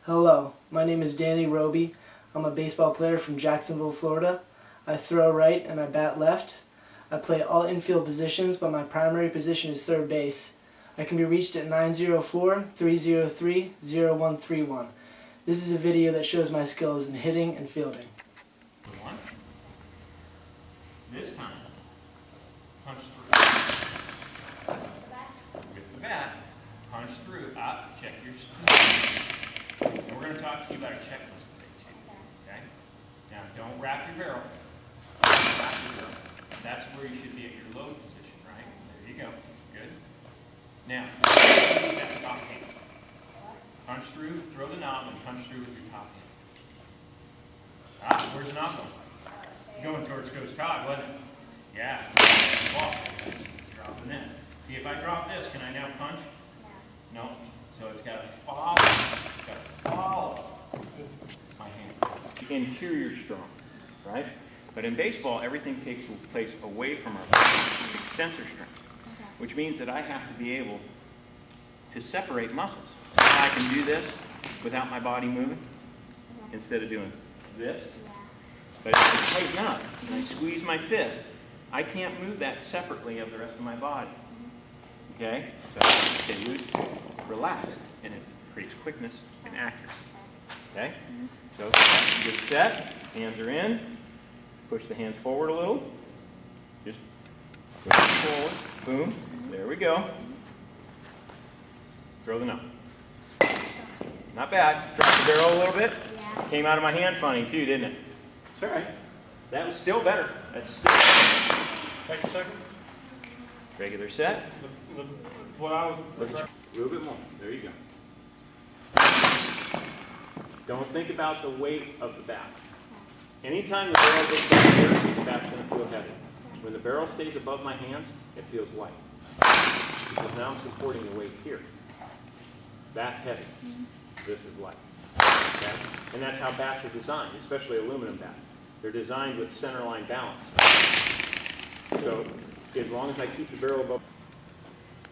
Hello, my name is Danny Roby. I'm a baseball player from Jacksonville, Florida. I throw right and I bat left. I play all infield positions, but my primary position is third base. I can be reached at 904-303-0131. This is a video that shows my skills in hitting and fielding. One. This time, punch through. With the bat, punch through, up, check your speed. And we're going to talk to you about a checklist today, too. Okay? Now, don't wrap your barrel. Wrap your barrel. That's where you should be at your load position, right? There you go. Good. Now, use that top hand. Punch through, throw the knob, and punch through with your top hand. Where's the knob going? Going towards Coach Todd, wasn't it? Yeah. Ball. Dropping this. See, if I drop this, can I now punch? No. So it's got to follow. It's got to follow my hand. Interior strong, right? But in baseball, everything takes place away from our body, extensor strength, which means that I have to be able to separate muscles. I can do this without my body moving instead of doing this. But if I tighten up and I squeeze my fist, I can't move that separately of the rest of my body. Okay? So I stay loose, relaxed, and it creates quickness and accuracy. Okay? So get set, hands are in, push the hands forward a little. Just push them forward. Boom. There we go. Throw the knob. Not bad. Drop the barrel a little bit. Came out of my hand funny too, didn't it? It's all right. That was still better. That's still better. Take a second. Regular set. What I would A little bit more. There you go. Don't think about the weight of the bat. Anytime the barrel gets down here, the bat's going to feel heavy. When the barrel stays above my hands, it feels light. Because now I'm supporting the weight here. That's heavy. This is light. Okay? And that's how bats are designed, especially aluminum bats. They're designed with centerline balance. So as long as I keep the barrel above.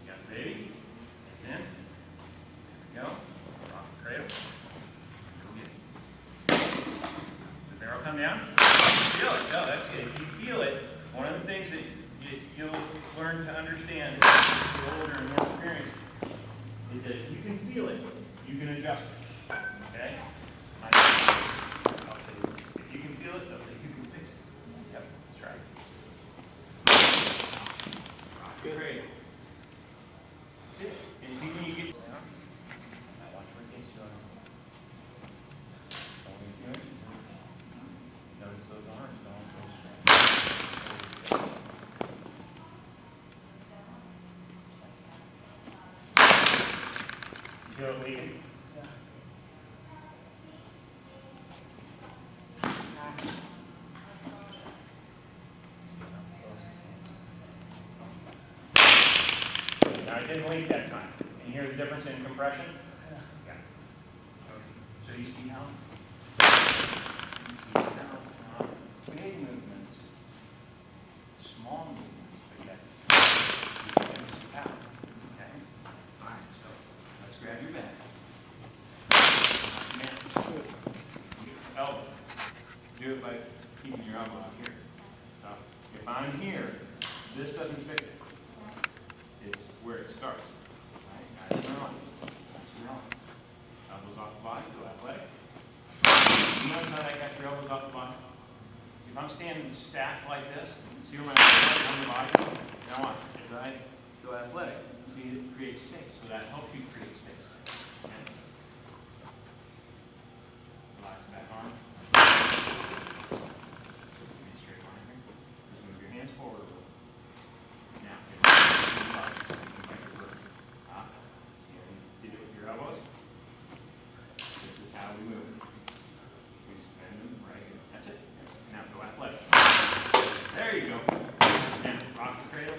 Got it, ready? And then, there we go. Rock the cradle. Go get it. The barrel come down. Feel it. No, that's good. If you feel it, one of the things that you'll learn to understand as you get older and more experienced is that if you can feel it, you can adjust it. Okay? I'll say, if you can feel it, they'll say you can fix it. Yep, that's right. Good. Great. That's it. And see when you get down. Now watch where it gets you on. Only good. Notice those arms don't go straight. Feel it leaving? Now, I didn't leak that time. Can you hear the difference in compression? Yeah. So you see how? Big movements, small movements, but yet you can use power. Okay? All right, so let's grab your bag. Now, elbow. Do it by keeping your elbow out here. So if I'm here, this doesn't fix it. It's where it starts. Right? Nice and relaxed. Nice and relaxed. Elbows off the body, go athletic. You notice how I got your elbows off the body? See, if I'm standing stacked like this, see where my elbows are on the body? Now watch. As I go athletic, see it creates space. So that helps you create space. Okay? Relax back arm. Straight line here. Just move your hands forward a little. Now, did it with your elbows? This is how we move. We just bend them right here. That's it. Now go athletic. There you go. Now rock the cradle.